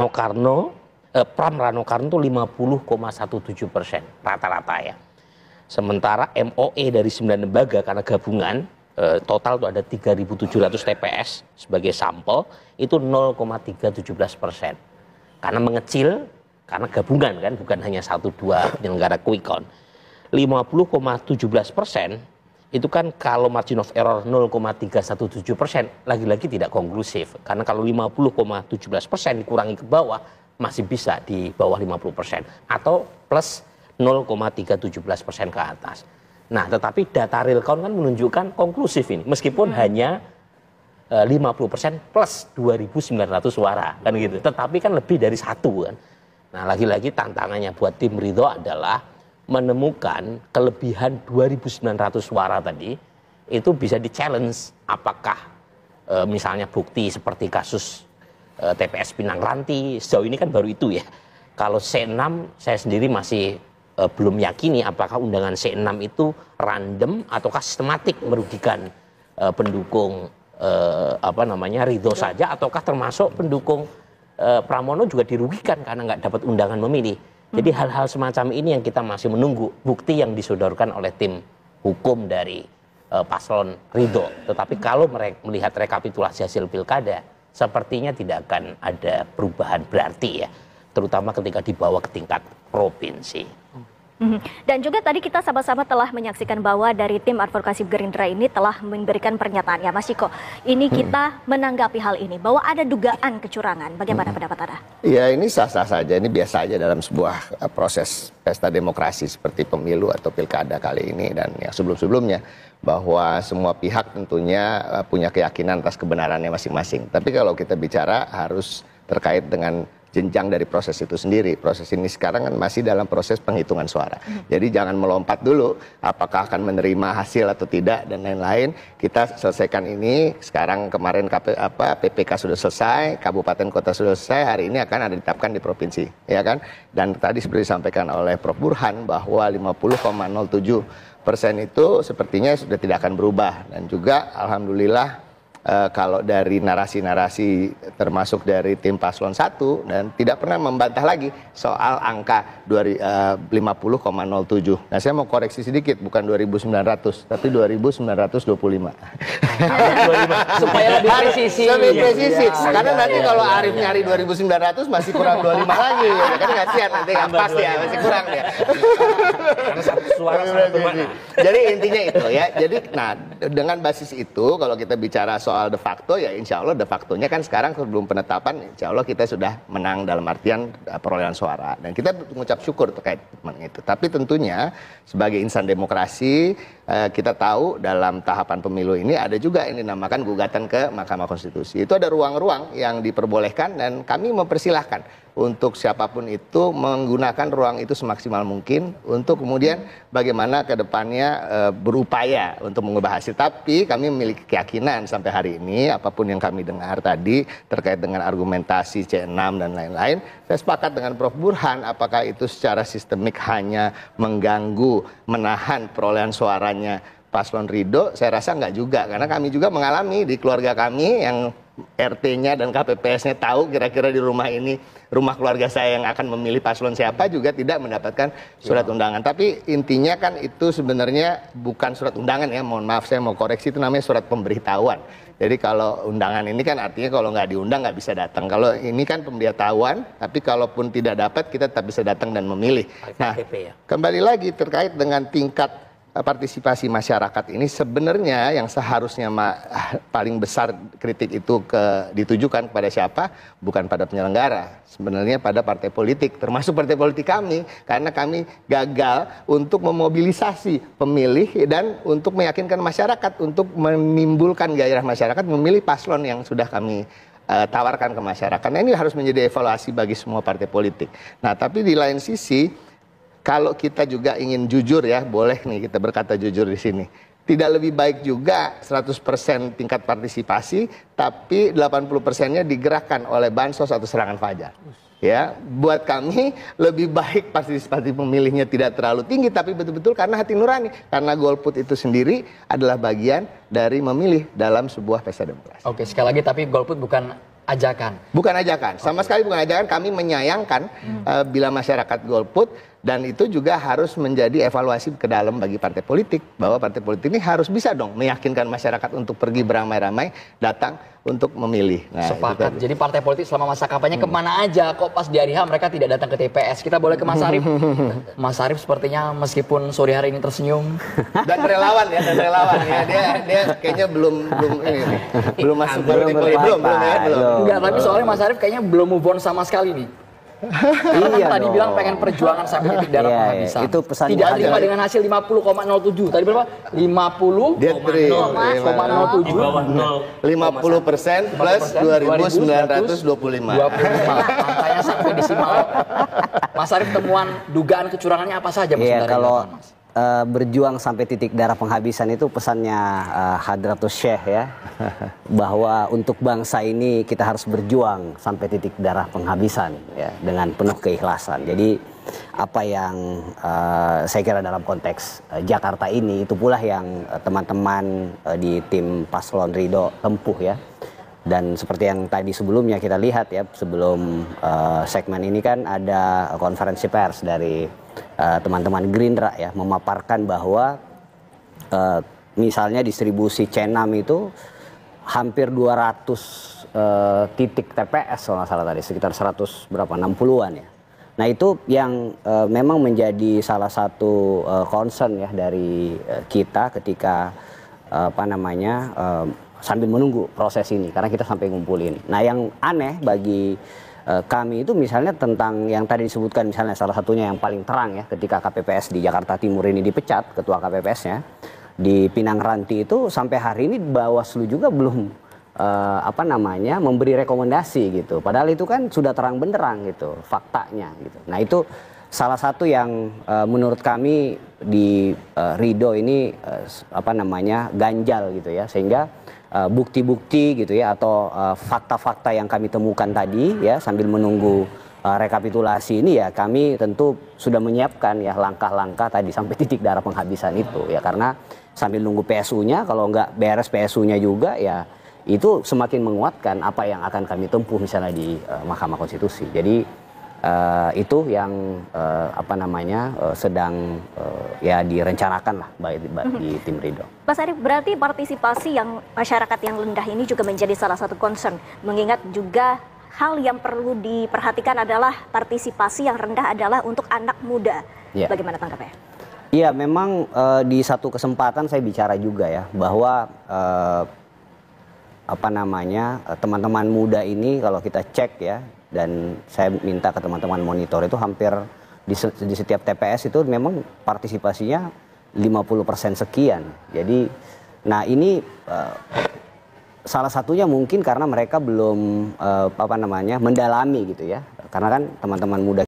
Karno, Pram Rano Karno itu 50,17% rata-rata ya. Sementara MOE dari 9 lembaga karena gabungan total itu ada 3.700 TPS sebagai sampel itu 0,317%. Karena mengecil karena gabungan kan bukan hanya 1-2 penyelenggara quick count. 50,17% itu kan kalau margin of error 0,317% lagi-lagi tidak konklusif. Karena kalau 50,17% dikurangi ke bawah masih bisa di bawah 50% atau plus 0,317% ke atas. Nah, tetapi data real count kan menunjukkan konklusif ini, meskipun hanya 50% plus 2.900 suara kan gitu. Tetapi kan lebih dari satu kan. Nah, lagi-lagi tantangannya buat tim Ridho adalah menemukan kelebihan 2.900 suara tadi itu bisa di-challenge apakah misalnya bukti seperti kasus TPS Pinang Ranti sejauh ini kan baru itu ya. Kalau C6 saya sendiri masih belum yakini apakah undangan C6 itu random ataukah sistematik merugikan pendukung Ridho saja ataukah termasuk pendukung Pramono juga dirugikan karena nggak dapat undangan memilih. Jadi hal-hal semacam ini yang kita masih menunggu bukti yang disodorkan oleh tim hukum dari paslon Ridho. Tetapi kalau melihat rekapitulasi hasil pilkada sepertinya tidak akan ada perubahan berarti ya, terutama ketika dibawa ke tingkat provinsi. Dan juga tadi kita sama-sama telah menyaksikan bahwa dari tim advokasi Gerindra ini telah memberikan pernyataan ya Mas Ciko. Ini kita menanggapi hal ini bahwa ada dugaan kecurangan. Bagaimana pendapat Anda? Ya ini sah-sah saja, ini biasa aja dalam sebuah proses pesta demokrasi seperti pemilu atau pilkada kali ini dan yang sebelum-sebelumnya. Bahwa semua pihak tentunya punya keyakinan atas kebenarannya masing-masing. Tapi kalau kita bicara harus terkait dengan jenjang dari proses itu sendiri. Proses ini sekarang kan masih dalam proses penghitungan suara. Jadi jangan melompat dulu apakah akan menerima hasil atau tidak dan lain-lain. Kita selesaikan ini. Sekarang kemarin PPK sudah selesai, kabupaten kota sudah selesai, hari ini akan ada ditetapkan di provinsi, ya kan? Dan tadi seperti disampaikan oleh Prof Burhan bahwa 50,07% itu sepertinya sudah tidak akan berubah dan juga alhamdulillah kalau dari narasi-narasi termasuk dari tim paslon 1 dan tidak pernah membantah lagi soal angka 50,07. Nah saya mau koreksi sedikit, bukan 2.900 tapi 2.925. Supaya lebih presisi. Lebih presisi. Karena nanti kalau Arif nyari 2.900 masih kurang 25 lagi. Ya. Kan kasihan nanti nggak pas ya, masih kurang ya. Jadi intinya itu ya. Jadi nah dengan basis itu kalau kita bicara soal de facto ya insya Allah de factonya kan sekarang sebelum penetapan insya Allah kita sudah menang dalam artian perolehan suara dan kita mengucap syukur terkait itu. Tapi tentunya sebagai insan demokrasi kita tahu dalam tahapan pemilu ini ada juga yang dinamakan gugatan ke Mahkamah Konstitusi. Itu ada ruang-ruang yang diperbolehkan dan kami mempersilahkan untuk siapapun itu menggunakan ruang itu semaksimal mungkin untuk kemudian bagaimana ke depannya berupaya untuk mengubah hasil. Tapi kami memiliki keyakinan sampai hari ini apapun yang kami dengar tadi terkait dengan argumentasi C6 dan lain-lain, saya sepakat dengan Prof Burhan apakah itu secara sistemik hanya mengganggu menahan perolehan suaranya paslon Ridho, saya rasa enggak juga karena kami juga mengalami di keluarga kami yang RT-nya dan KPPS-nya tahu kira-kira di rumah ini rumah keluarga saya yang akan memilih paslon siapa juga tidak mendapatkan surat undangan. Tapi intinya kan itu sebenarnya bukan surat undangan ya, mohon maaf saya mau koreksi, itu namanya surat pemberitahuan. Jadi kalau undangan ini kan artinya kalau nggak diundang nggak bisa datang. Kalau ini kan pemberitahuan, tapi kalaupun tidak dapat kita tetap bisa datang dan memilih. Nah, kembali lagi terkait dengan tingkat partisipasi masyarakat ini sebenarnya yang seharusnya paling besar kritik itu ditujukan kepada siapa? Bukan pada penyelenggara, sebenarnya pada partai politik, termasuk partai politik kami, karena kami gagal untuk memobilisasi pemilih dan untuk meyakinkan masyarakat untuk menimbulkan gairah masyarakat memilih paslon yang sudah kami tawarkan ke masyarakat. Nah, ini harus menjadi evaluasi bagi semua partai politik. Nah, tapi di lain sisi kalau kita juga ingin jujur ya, boleh nih kita berkata jujur di sini. Tidak lebih baik juga 100% tingkat partisipasi, tapi 80%-nya digerakkan oleh bansos atau serangan fajar. Ya, buat kami lebih baik partisipasi pemilihnya tidak terlalu tinggi, tapi betul-betul karena hati nurani. Karena golput itu sendiri adalah bagian dari memilih dalam sebuah pesta demokrasi. Oke, sekali lagi tapi golput bukan ajakan. Bukan ajakan, sama sekali bukan ajakan. Kami menyayangkan bila masyarakat golput, dan itu juga harus menjadi evaluasi ke dalam bagi partai politik, bahwa partai politik ini harus bisa dong meyakinkan masyarakat untuk pergi beramai-ramai datang untuk memilih. Nah, sepakat. Jadi partai politik selama masa kampanye kemana aja, kok pas di hari H mereka tidak datang ke TPS. Kita boleh ke Mas Arief. Mas Arief sepertinya meskipun sore hari ini tersenyum. Dan relawan ya, dia kayaknya belum masuk partai politik, belum. Enggak, tapi soalnya Mas Arief kayaknya belum move on sama sekali nih. Iya tadi dong. bilang pengen perjuangan sampai titik darah penghabisan. Itu pesan tidak terima dengan hasil 50,07. Tadi berapa? 50,07. Dia 50% plus 2.925. Angkanya sampai desimal. Mas Arief, temuan dugaan kecurangannya apa saja Mas? Iya, kalau berjuang sampai titik darah penghabisan itu pesannya Hadratus Syekh ya, bahwa untuk bangsa ini kita harus berjuang sampai titik darah penghabisan ya, dengan penuh keikhlasan. Jadi apa yang saya kira dalam konteks Jakarta ini itu pula yang teman-teman di tim Paslon Ridho tempuh ya. Dan seperti yang tadi sebelumnya kita lihat ya, sebelum segmen ini kan ada konferensi pers dari teman-teman Gerindra ya, memaparkan bahwa misalnya distribusi C6 itu hampir 200 titik TPS kalau nggak salah tadi, sekitar 100 berapa, 60-an ya. Nah itu yang memang menjadi salah satu concern ya dari kita ketika sambil menunggu proses ini, karena kita sampai ngumpulin. Nah yang aneh bagi kami itu misalnya tentang yang tadi disebutkan, misalnya salah satunya yang paling terang ya, ketika KPPS di Jakarta Timur ini dipecat ketua KPPS-nya di Pinang Ranti, itu sampai hari ini Bawaslu juga belum memberi rekomendasi gitu. Padahal itu kan sudah terang benderang gitu faktanya gitu. Nah itu salah satu yang menurut kami di Ridho ini ganjal gitu ya, sehingga bukti-bukti gitu ya, atau fakta-fakta yang kami temukan tadi ya, sambil menunggu rekapitulasi ini ya, kami tentu sudah menyiapkan ya langkah-langkah tadi sampai titik darah penghabisan itu ya, karena sambil nunggu PSU-nya, kalau nggak beres PSU-nya juga ya itu semakin menguatkan apa yang akan kami tempuh misalnya di Mahkamah Konstitusi. Jadi itu yang sedang ya direncanakan lah di tim Ridho. Mas Arief, berarti partisipasi yang masyarakat yang rendah ini juga menjadi salah satu concern, mengingat juga hal yang perlu diperhatikan adalah partisipasi yang rendah adalah untuk anak muda. Ya. Bagaimana tanggapannya? Iya, memang di satu kesempatan saya bicara juga ya, bahwa teman-teman muda ini kalau kita cek ya, dan saya minta ke teman-teman monitor itu hampir di setiap TPS itu memang partisipasinya 50% sekian. Jadi, nah ini salah satunya mungkin karena mereka belum mendalami gitu ya. Karena kan teman-teman muda